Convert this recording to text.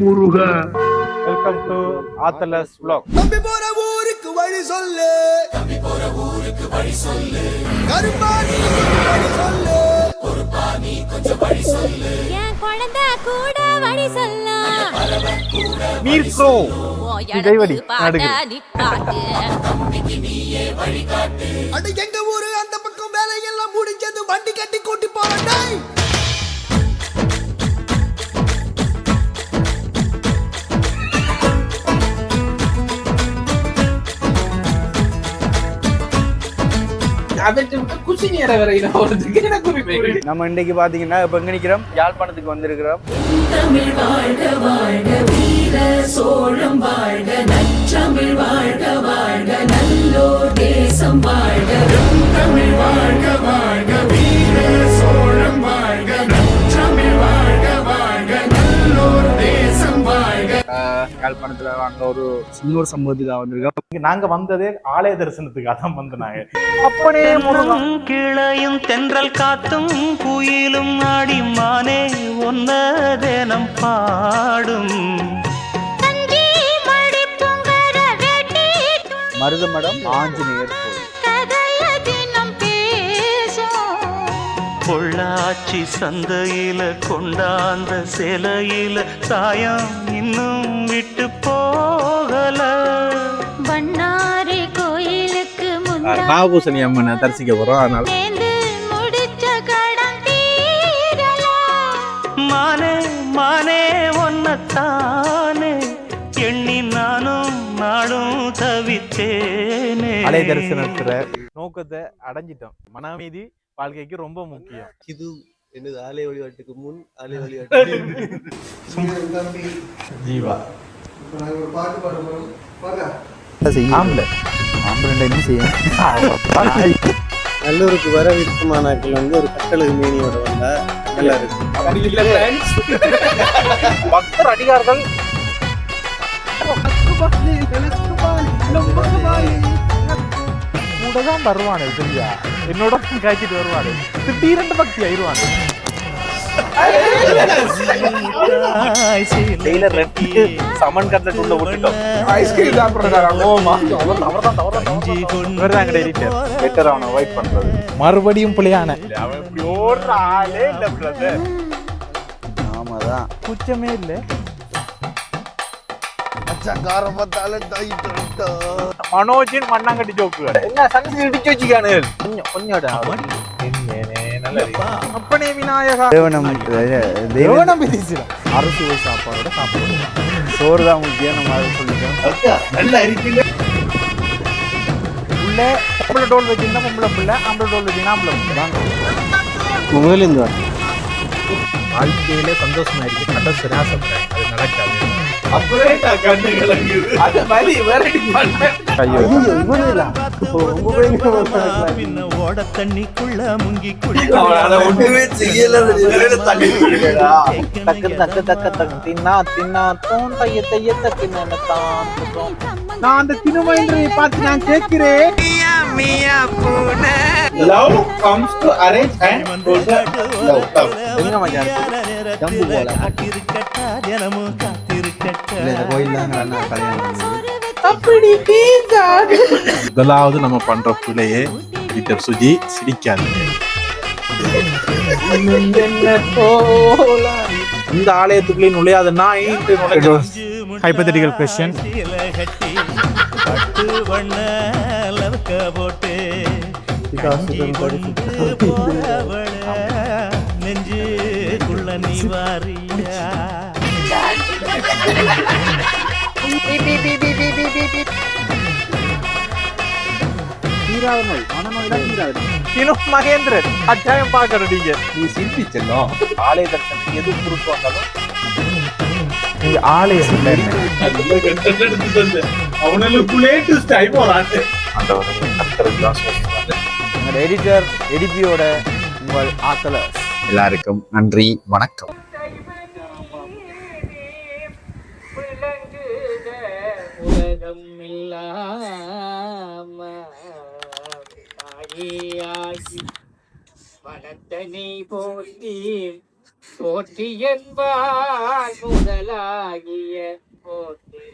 Muruga. Welcome to ஆத்தலஸ் vlog. தம்பி போற ஊருக்கு வழி சொல்லு, தம்பி போற ஊருக்கு வழி சொல்லு, கருப்பாணி வழி சொல்லு, பொறுப்பாணி கொஞ்சம் வழி சொல்லு, என் குழந்தை கூட வழி சொல்ல, மீர் ப்ரோ இதைவடி நடுகு தம்பிக்கு நீயே வழி காட்டு. அட எங்க ஊரு அந்த பக்கம் வேலையெல்லாம் முடிஞ்சது, வண்டி கட்டி கூட்டி போறேன். நம்ம இன்னைக்கு பாத்தீங்கன்னா இப்ப எங்க நிக்கிறோம், யாழ்ப்பாணத்துக்கு வந்திருக்கிறோம். தமிழ் வாழ்க வாழ்க வீர சோழம் வாழ்க, நற்றமிழ் வாழ்க வாழ்க நல்லோர் தேசம் வாழ்க. தமிழ் வாழ்க வாழ்க வீர சோழம் வாழ்க, நற்றமிழ் வாழ்க வாழ்க நல்லோர் தேசம் வாழ்க. யாழ்ப்பாணத்துல வாங்க ஒரு இன்னொரு சம்பவத்துக்காக வந்திருக்கோம். நாங்க வந்ததே ஆலய தரிசனத்துக்காக தான் வந்தாங்க. அப்படியே முருகன் கிளையும் தென்றல் காத்தும் குயிலும் ஆடிமானே ஒன்ன தேனம் பாடும். மருதமடம் ஆஞ்சநேயர் கோயில். பொள்ளாச்சி சந்தையில கொண்டாந்த சிலையில சாயம் இன்னும் விட்டு போகல. பண்ணாரி கோயிலுக்கு நாகபூசணி அம்மனை தரிசிக்க போறோம். அதனால மானே மானே ஒன்னத்தானே எண்ணி நானும் நாடும் தவித்தேனே. ஆலய தரிசனத்துல நோக்கத்தை அடைஞ்சிட்டோம். மனமீதி வாழ்க்கைக்கு ரொம்ப முக்கியம். இது என்னது ஆலய வழிபாட்டுக்கு முன் ஆலய வழிபாட்டு ஜீவா ஒரு பாட்டு பாட போறோம். என்ன செய்யும்? நல்லூருக்கு வர விருப்பமானாக்கள் வந்து ஒரு கட்டளை மீனியோட வந்தா நல்லா இருக்கு. பக்தர் அடிகார்கள் கூடதான் வருவானு சரியா, என்னோட காய்ச்சிட்டு வருவானு, திடீரெண்டு பக்தி ஆயிடுவானு. சமன் கட்லட் உள்ள விட்டுட்டோம். ஐஸ்கிரீம் பெட்டர் அவனை அவாய்ட் பண்றது. மறுபடியும் பிள்ளையான அவன் இப்படி ஓடுற ஆளே இல்ல பிரதர். ஆமாதான் குச்சமே இல்ல. மனோஜின் மண்ணாங்கட்டி ஜோக்கு என்ன சந்தி இடிச்சு வச்சுக்கானு அப்பனே விநாயகா. தேவனம் அரசு சாப்பாடோட சாப்பிடுவோம். சோறு தான் முக்கியம். நம்ம அதை சொல்லிட்டோம். உள்ள பொம்பளை டோல் வச்சிருந்தா பொம்பளை பிள்ளை, ஆம்பளை டோல் வச்சிருந்தா ஆம்பளை பிள்ளை. வாழ்க்கையில சந்தோஷமா இருக்கு, கடைசி ஆசைப்படுறேன், அது நடக்காது. ஓட தண்ணிக்குள்ள முங்கி குடி நான் அந்த தினமயின்றையை பார்த்து நான் கேட்கிறேன். Love comes to arrange and love. என்ன மச்சான் ஜம்பு போல காத்திருக்கட்டா தினமும் காத்திருக்கட்டா. இந்த கோயில் தான் கல்யாணம் அப்படி பேசாது. முதலாவது நம்ம பண்ற பிள்ளையே எடிட்டர் சுஜி சிரிக்காது. இந்த ஆலயத்துக்குள்ளே நுழையாத நான் ஹைபோதெட்டிக்கல் क्वेश्चन. பட்டு வண்ண லவக்க போட்டு நெஞ்சுக்குள்ள நீ வாரியா. மகேந்திரன் அத்தியாயம் பார்க்கணும். நீங்க நீ சிரிப்பி செல்லும். ஆலய தரிசனத்துக்கு எது குறுக்கு வந்தாலும் நீங்க ஆலயம் அவனுக்குள்ளே எடிட்டர் எடிபியோட உங்கள் ஆத்தலஸ். எல்லாருக்கும் நன்றி, வணக்கம். வனத்தனை போற்றி போற்றி என்பார் முதலாகிய போற்றி